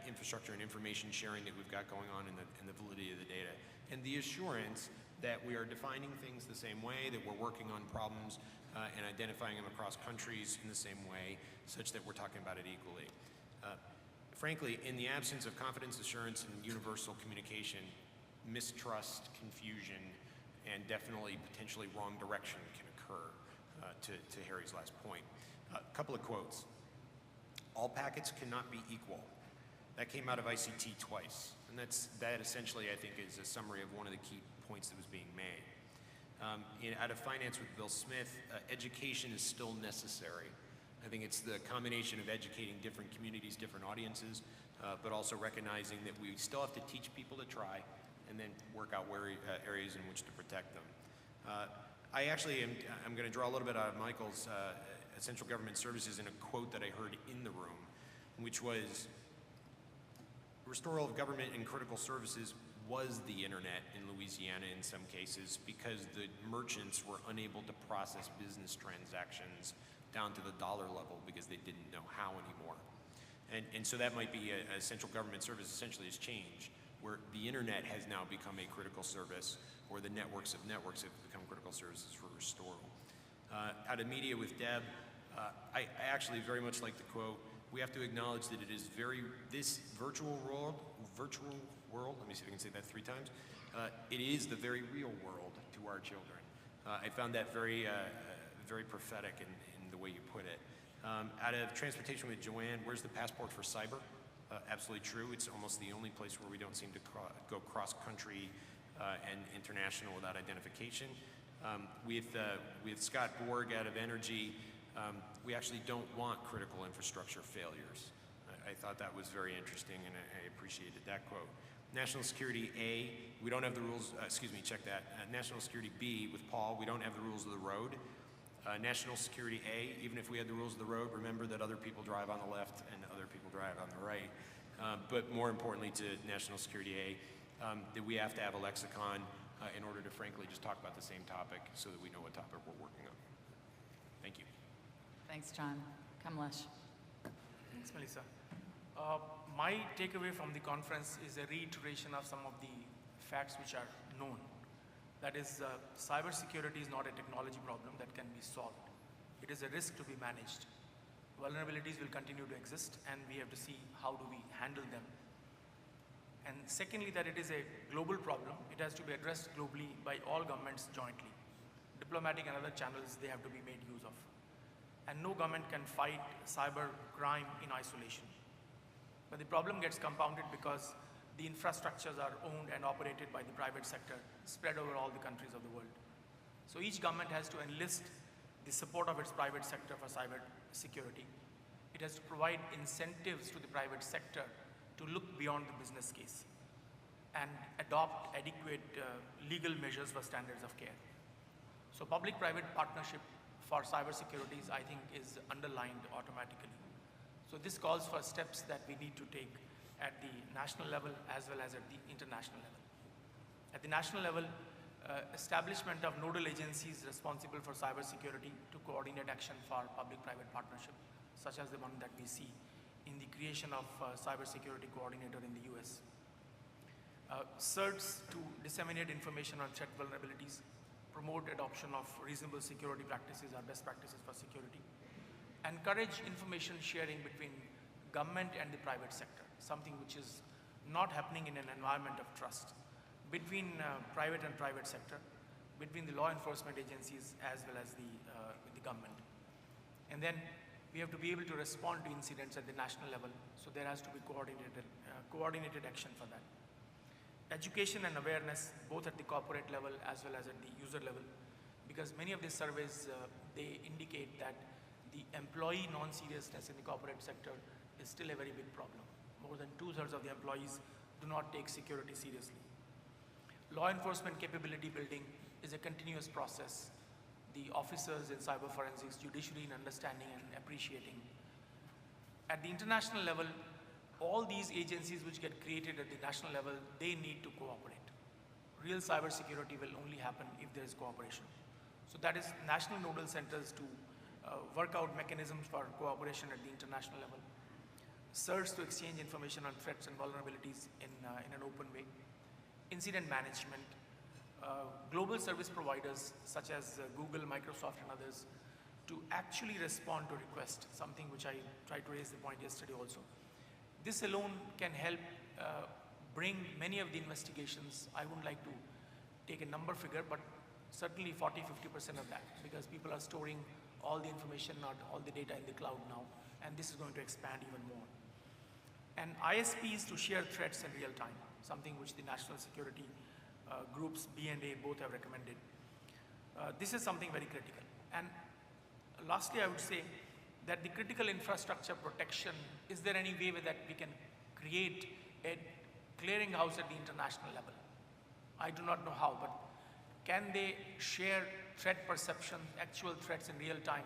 infrastructure and information sharing that we've got going on and the validity of the data. And the assurance that we are defining things the same way, that we're working on problems and identifying them across countries in the same way, such that we're talking about it equally. Frankly, in the absence of confidence assurance and universal communication, mistrust, confusion, and definitely potentially wrong direction can occur, to Harry's last point. A couple of quotes. All packets cannot be equal. That came out of ICT twice. And that essentially, I think, is a summary of one of the key points that was being made. Out of finance with Bill Smith, education is still necessary. I think it's the combination of educating different communities, different audiences, but also recognizing that we still have to teach people to try and then work out areas in which to protect them. I'm going to draw a little bit out of Michael's Essential Government Services in a quote that I heard in the room, which was, restoral of government and critical services was the internet in Louisiana in some cases because the merchants were unable to process business transactions down to the dollar level because they didn't know how anymore. And so that might be a central government service essentially has changed, where the internet has now become a critical service, or the networks of networks have become critical services for restoral. Out of media with Deb, I actually very much like the quote, we have to acknowledge that it is this virtual world, let me see if I can say that 3 times, it is the very real world to our children. I found that very prophetic in the way you put it. Out of transportation with Joanne, where's the passport for cyber? Absolutely true. It's almost the only place where we don't seem to go cross-country and international without identification. With Scott Borg out of energy, we actually don't want critical infrastructure failures. I thought that was very interesting, and I appreciated that quote. National Security A, we don't have the rules, check that. National Security B with Paul, we don't have the rules of the road. National Security A, even if we had the rules of the road, remember that other people drive on the left and other people drive on the right. But more importantly to National Security A, that we have to have a lexicon in order to frankly just talk about the same topic so that we know what topic we're working on. Thank you. Thanks, John. Kamlesh. Thanks, Melissa. My takeaway from the conference is a reiteration of some of the facts which are known. That is, cybersecurity is not a technology problem that can be solved. It is a risk to be managed. Vulnerabilities will continue to exist, and we have to see how do we handle them. And secondly, that it is a global problem. It has to be addressed globally by all governments jointly. Diplomatic and other channels, they have to be made use of. And no government can fight cyber crime in isolation. But the problem gets compounded because the infrastructures are owned and operated by the private sector, spread over all the countries of the world. So each government has to enlist the support of its private sector for cyber security. It has to provide incentives to the private sector to look beyond the business case and adopt adequate legal measures for standards of care. So public-private partnership for cybersecurity, I think, is underlined automatically. So this calls for steps that we need to take at the national level as well as at the international level. At the national level, establishment of nodal agencies responsible for cybersecurity to coordinate action for public-private partnership, such as the one that we see in the creation of cybersecurity coordinator in the US. CERTs to disseminate information on threat vulnerabilities, promote adoption of reasonable security practices or best practices for security, encourage information sharing between government and the private sector, something which is not happening in an environment of trust between private and private sector, between the law enforcement agencies as well as the government. And then we have to be able to respond to incidents at the national level, so there has to be coordinated action for that. Education and awareness, both at the corporate level as well as at the user level, because many of these surveys, they indicate that the employee non-seriousness in the corporate sector is still a very big problem. More than 2/3 of the employees do not take security seriously. Law enforcement capability building is a continuous process. The officers in cyber forensics, judiciary in understanding and appreciating. At the international level, all these agencies which get created at the national level, they need to cooperate. Real cybersecurity will only happen if there is cooperation. So that is national nodal centers to work out mechanisms for cooperation at the international level. certs to exchange information on threats and vulnerabilities in an open way, incident management, global service providers such as Google, Microsoft, and others to actually respond to requests, something which I tried to raise the point yesterday also. This alone can help bring many of the investigations. I wouldn't like to take a number figure, but certainly 40–50% of that, because people are storing all the information, not all the data in the cloud now, and this is going to expand even more. And ISPs to share threats in real time, something which the national security groups, B&A, both have recommended. This is something very critical. And lastly, I would say that the critical infrastructure protection, is there any way that we can create a clearinghouse at the international level? I do not know how, but can they share threat perception, actual threats in real time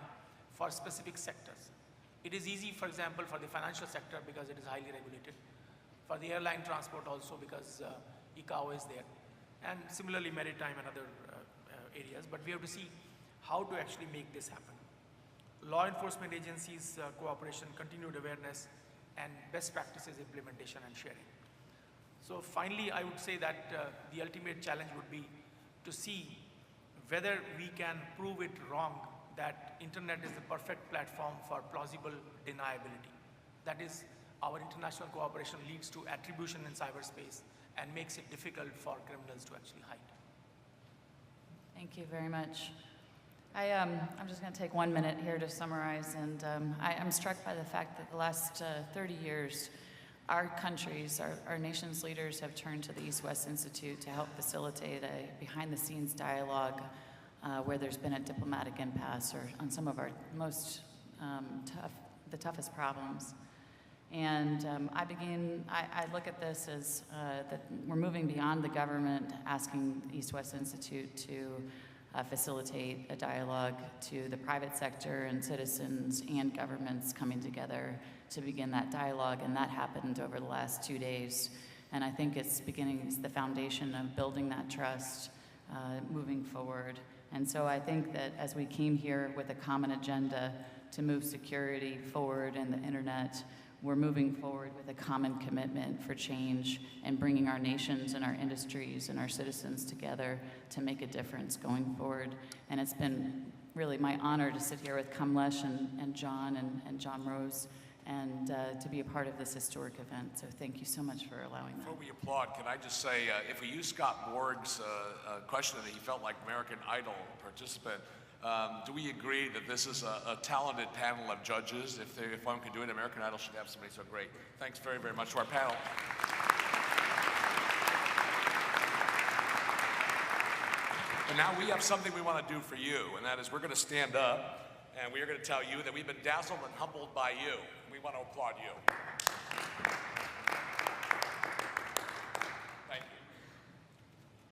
for specific sectors? It is easy, for example, for the financial sector because it is highly regulated. For the airline transport also because ICAO is there. And similarly, maritime and other areas. But we have to see how to actually make this happen. Law enforcement agencies, cooperation, continued awareness, and best practices implementation and sharing. So finally, I would say that the ultimate challenge would be to see whether we can prove it wrong that internet is the perfect platform for plausible deniability. That is, our international cooperation leads to attribution in cyberspace and makes it difficult for criminals to actually hide. Thank you very much. I'm just going to take 1 minute here to summarize, and I'm struck by the fact that the last 30 years, our countries, our nation's leaders have turned to the East-West Institute to help facilitate a behind-the-scenes dialogue where there's been a diplomatic impasse or on some of our most the toughest problems. And I look at this as that we're moving beyond the government asking the East-West Institute to facilitate a dialogue to the private sector and citizens and governments coming together to begin that dialogue, and that happened over the last 2 days. And I think it's the foundation of building that trust moving forward. And so I think that as we came here with a common agenda to move security forward and the internet, we're moving forward with a common commitment for change and bringing our nations and our industries and our citizens together to make a difference going forward. And it's been really my honor to sit here with Kamlesh and John and John Rose and to be a part of this historic event. So thank you so much for allowing that. Before we applaud, can I just say, if we use Scott Borg's question that he felt like American Idol participant, do we agree that this is a talented panel of judges? If one could do it, American Idol should have somebody so great. Thanks very, very much to our panel. And now we have something we want to do for you, and that is we're going to stand up, and we are going to tell you that we've been dazzled and humbled by you. We want to applaud you.